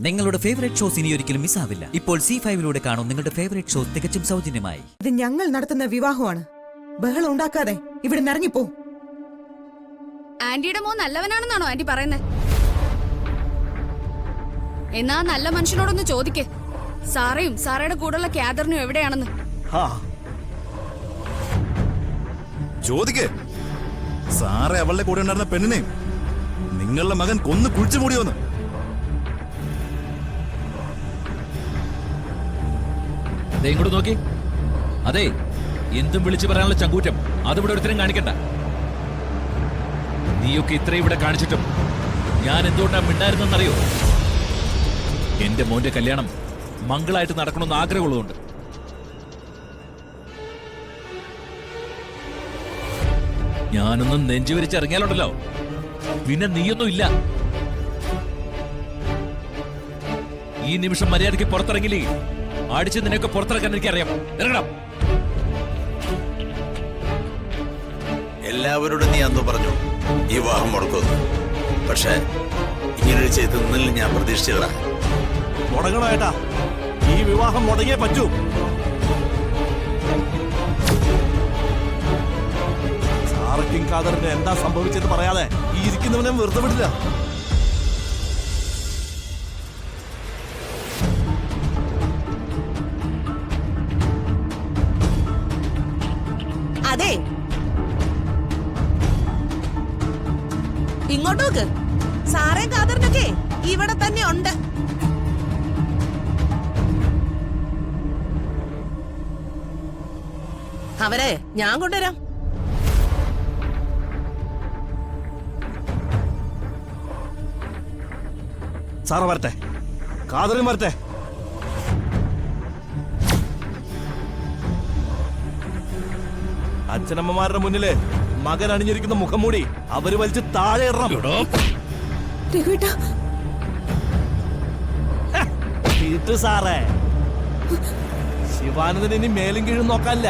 നിങ്ങളുടെ favourite shows ഇനി ഒരിക്കലും മിസ്സാവില്ല. ഇപ്പോൾ C5 കാണും നിങ്ങളുടെ ഫേവറേറ്റ് ഷോസ് തികച്ചും സൗജന്യമായി. ഇത് ഞങ്ങൾ നടത്തുന്ന വിവാഹമാണ്. ബഹളം ഉണ്ടാക്കാതെ ഇവിടെ ഇറങ്ങിപ്പോ. ആന്റിയുടെ മോൻ നല്ലവനാണെന്നാണോ ആന്റി പറയുന്നത്? എന്നാ നല്ല മനുഷ്യനോടൊന്ന് ചോദിക്കേ, സാറയും സാറയുടെ കൂടെയുള്ള ക്യാദറിനും എവിടെയാണെന്ന്. ചോദിക്കേ, സാറേ അവളുടെ കൂടെ ഉണ്ടായിരുന്ന പെണ്ണിനെ നിങ്ങളുടെ മകൻ കൊന്നു കുഴിച്ചു മൂടിയോന്ന്. ഇങ്ങോട്ട് നോക്കി. അതെ, എന്തും വിളിച്ചു പറയാനുള്ള ചങ്കൂറ്റം അതിവിടെ ഒരുത്തരം കാണിക്കണ്ട. നീയൊക്കെ ഇത്രയും ഇവിടെ കാണിച്ചിട്ടും ഞാൻ എന്തുകൊണ്ടാ മിണ്ടായിരുന്നെന്നറിയോ? എന്റെ മോന്റെ കല്യാണം മംഗളായിട്ട് നടക്കണമെന്ന് ആഗ്രഹമുള്ളതുകൊണ്ട്. ഞാനൊന്നും നെഞ്ചുവരിച്ചിറങ്ങിയാലുണ്ടല്ലോ പിന്നെ നീയൊന്നും ഇല്ല. ഈ നിമിഷം മര്യാദയ്ക്ക് പുറത്തിറങ്ങില്ലേ അടിച്ച് നിനക്ക് പുറത്തിറക്കാൻ എനിക്കറിയാം. ഇറങ്ങണം. എല്ലാവരോടും നീ അന്ന് പറഞ്ഞു ഈ വിവാഹം മുടക്കുന്നു. പക്ഷെ ഇങ്ങനൊരു ചെയ്തതിൽ ഞാൻ പ്രതീക്ഷിച്ചതാ. മുടങ്ങണേട്ടാ, ഈ വിവാഹം മുടങ്ങിയേ പറ്റൂ. സാറയ്ക്കും കാദറിന് എന്താ സംഭവിച്ചെന്ന് പറയാതെ ഈ ഇരിക്കുന്നവനെ വെറുതെ വിടില്ല. അതെ, ഇങ്ങോട്ടോക്ക്. സാറേ കാദറിനൊക്കെ ഇവിടെ തന്നെ ഉണ്ട്. അവരെ ഞാൻ കൊണ്ടുവരാം. സാറ് വരട്ടെ, കാദറും വരട്ടെ. അച്ഛനമ്മമാരുടെ മുന്നില് മകൻ അണിഞ്ഞിരിക്കുന്ന മുഖം മൂടി അവര് വലിച്ച് താഴെ ഇടണം. സാറേ, ശിവാനന്ദൻ ഇനി മേലും കീഴും നോക്കാനില്ല.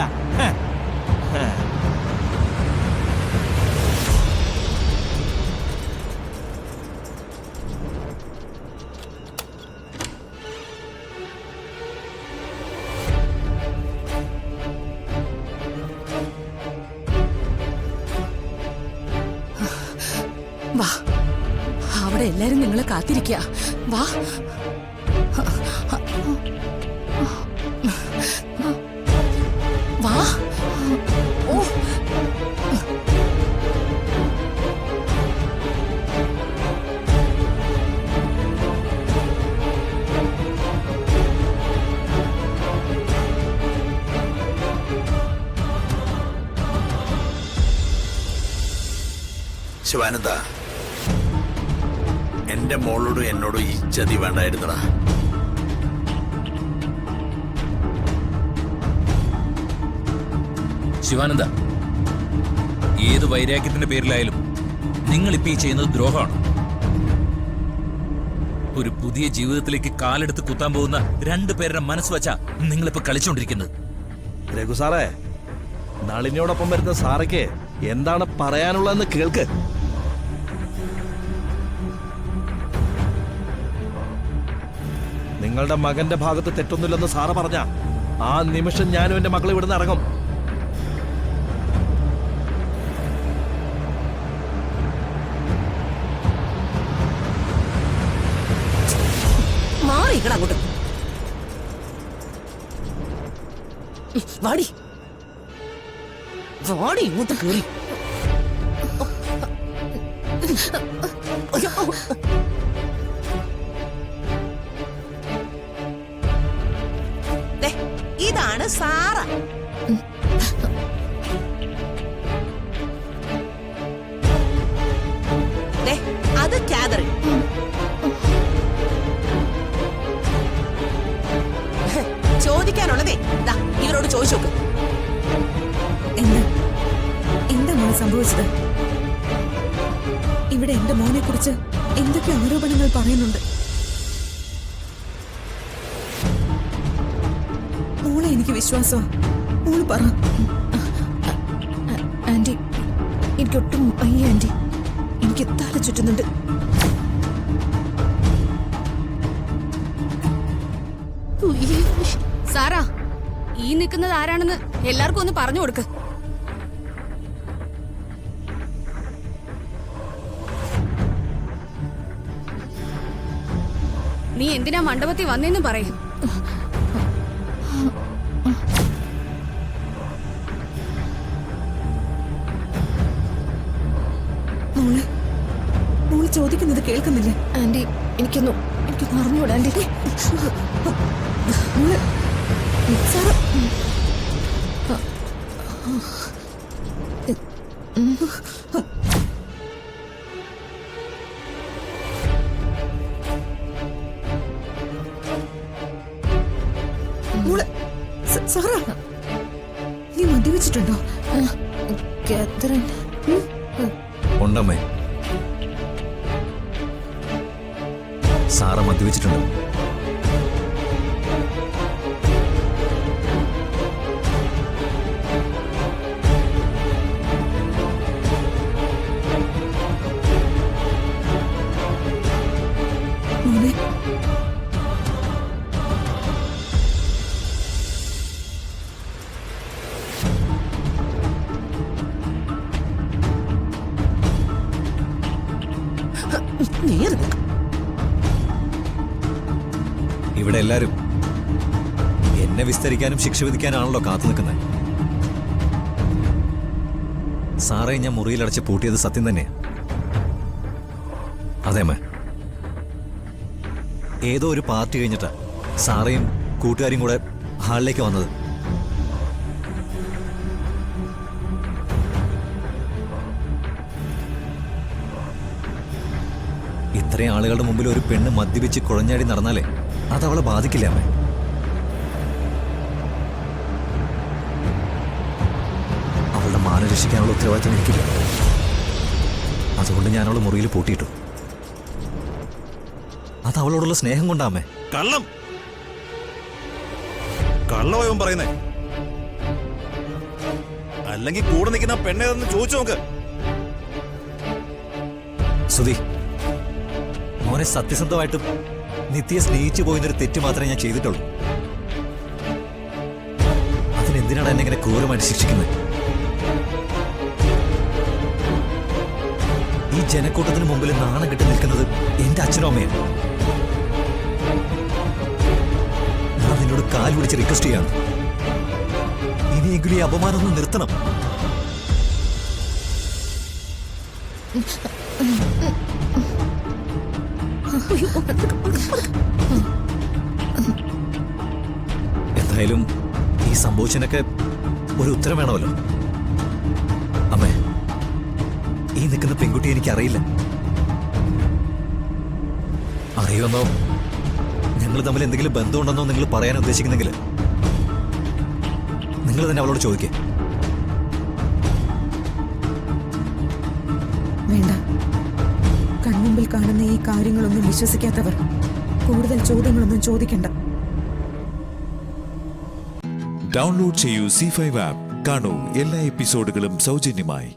വാ, അവിടെ എല്ലാരും നിങ്ങളെ കാത്തിരിക്കുക. വാ. വാ. ഓ, ശിവാനന്ദ, എന്റെ മോളോടും എന്നോടും ഈ ചതി വേണ്ടായിരുന്നടാ. ശിവാനന്ദ, ഏത് വൈരാഗ്യത്തിന്റെ പേരിലായാലും നിങ്ങളിപ്പോ ഈ ചെയ്യുന്നത് ദ്രോഹമാണ്. ഒരു പുതിയ ജീവിതത്തിലേക്ക് കാലെടുത്ത് കുത്താൻ പോകുന്ന രണ്ടുപേരുടെ മനസ്സ് വച്ചാ നിങ്ങളിപ്പോ കളിച്ചുകൊണ്ടിരിക്കുന്നത്. രഘു സാറേ, നളിനിയോടൊപ്പം വരുന്ന സാറയ്ക്ക് എന്താണ് പറയാനുള്ളതെന്ന് കേൾക്ക്. നിങ്ങളുടെ മകന്റെ ഭാഗത്ത് തെറ്റൊന്നുമില്ലെന്ന് സാറ് പറഞ്ഞ ആ നിമിഷം ഞാനും എന്റെ മക്കൾ ഇവിടുന്ന് ഇറങ്ങും. മാറിക്കണം അങ്ങോട്ട്. വാടി, വാടി ഇങ്ങോട്ട് കേറി. ഇതാണ് സാറ. അത് കാദറിൻ. ചോദിക്കാനുള്ളതേ ഇവരോട് ചോദിച്ചോക്ക്. എന്താ മോനെ സംഭവിച്ചത്? ഇവിടെ എന്റെ മോനെ കുറിച്ച് എന്തൊക്കെ ആരോപണങ്ങൾ പറയുന്നുണ്ട്. മോളെ എനിക്ക് വിശ്വാസം. മോള് പറ. ആന്റി, എനിക്കൊട്ടും വയ്യ ആന്റി. എനിക്ക് തല ചുറ്റുന്നുണ്ട്. സാറാ, ഈ നിൽക്കുന്നത് ആരാണെന്ന് എല്ലാവർക്കും ഒന്ന് പറഞ്ഞു കൊടുക്ക്. നീ എന്തിനാ മണ്ഡപത്തിൽ വന്നേന്ന് പറയും. മോള് ചോദിക്കുന്നത് കേൾക്കുന്നില്ല. ആന്റി, എനിക്കൊന്നും അറിഞ്ഞൂടാ ആന്റി. സാറ് സാറാ, നീ മദ്യപിച്ചിട്ടുണ്ടോ? കാതറിൻ, ഉണ്ടമ്മേ. സാറ മദ്യപിച്ചിട്ടുണ്ടോ? മോനെ, ഇവിടെ എല്ലാരും എന്നെ വിസ്തരിക്കാനും ശിക്ഷ വിധിക്കാനാണല്ലോ കാത്തു നിൽക്കുന്നത്. സാറേ, ഞാൻ മുറിയിലടച്ച് പൂട്ടിയത് സത്യം തന്നെയാ. അതേമ്മേ, ഏതോ ഒരു പാർട്ടി കഴിഞ്ഞിട്ടാ സാറേയും കൂട്ടുകാരും കൂടെ ഹാളിലേക്ക് വന്നത്. ഇത്രയും ആളുകളുടെ മുമ്പിൽ ഒരു പെണ്ണ് മദ്യപിച്ച് കുഴഞ്ഞാടി നടന്നാലേ അതവളെ ബാധിക്കില്ല അമ്മേ. അവളുടെ മാനം രക്ഷിക്കാനുള്ള ഉത്തരവാദിത്തം എനിക്കില്ല. അതുകൊണ്ട് ഞാൻ അവളെ മുറിയിൽ പൂട്ടിയിട്ടു. അത് അവളോടുള്ള സ്നേഹം കൊണ്ടാമേ. കള്ളം, കള്ളവൻ പറയുന്നേ. അല്ലെങ്കിൽ കൂടെ നിൽക്കുന്ന പെണ്ണേതെന്ന് ചോദിച്ചു നോക്ക്. സുധി, മോനെ സത്യസന്ധമായിട്ടും നിത്യയെ സ്നേഹിച്ചു പോയിരുന്നൊരു തെറ്റ് മാത്രമേ ഞാൻ ചെയ്തിട്ടുള്ളൂ. അതിനെന്തിനാണ് എന്നെ ഇങ്ങനെ ക്രൂരമായിട്ട് ശിക്ഷിക്കുന്നത്? ഈ ജനക്കൂട്ടത്തിന് മുമ്പിൽ നാണം കെട്ടി നിൽക്കുന്നത് എന്റെ അച്ഛനും അമ്മയാണ്. ഞാൻ നിന്നോട് കാൽ പിടിച്ച് റിക്വസ്റ്റ് ചെയ്യാണ്, ഇനിയെങ്കിലും ഈ അപമാനം ഒന്ന് നിർത്തണം. എന്തായാലും ഈ സംഭവിച്ചതിനൊക്കെ ഒരു ഉത്തരം വേണമല്ലോ. അമ്മേ, ഈ നിൽക്കുന്ന പെൺകുട്ടി എനിക്കറിയില്ല. അറിയുമെന്നോ ഞങ്ങൾ തമ്മിൽ എന്തെങ്കിലും ബന്ധമുണ്ടെന്നോ നിങ്ങൾ പറയാൻ ഉദ്ദേശിക്കുന്നെങ്കിൽ നിങ്ങൾ തന്നെ അവളോട് ചോദിക്കേ. വേണ്ട. കൺമുമ്പിൽ കാണുന്ന ഈ കാര്യങ്ങളൊന്നും വിശ്വസിക്കാത്തവർ കൂടുതൽ ചോദ്യങ്ങളൊന്നും ചോദിക്കണ്ട. ഡൗൺലോഡ് ചെയ്യൂ C5 ആപ്പ്. കാണൂ എല്ലാ എപ്പിസോഡുകളും സൗജന്യമായി.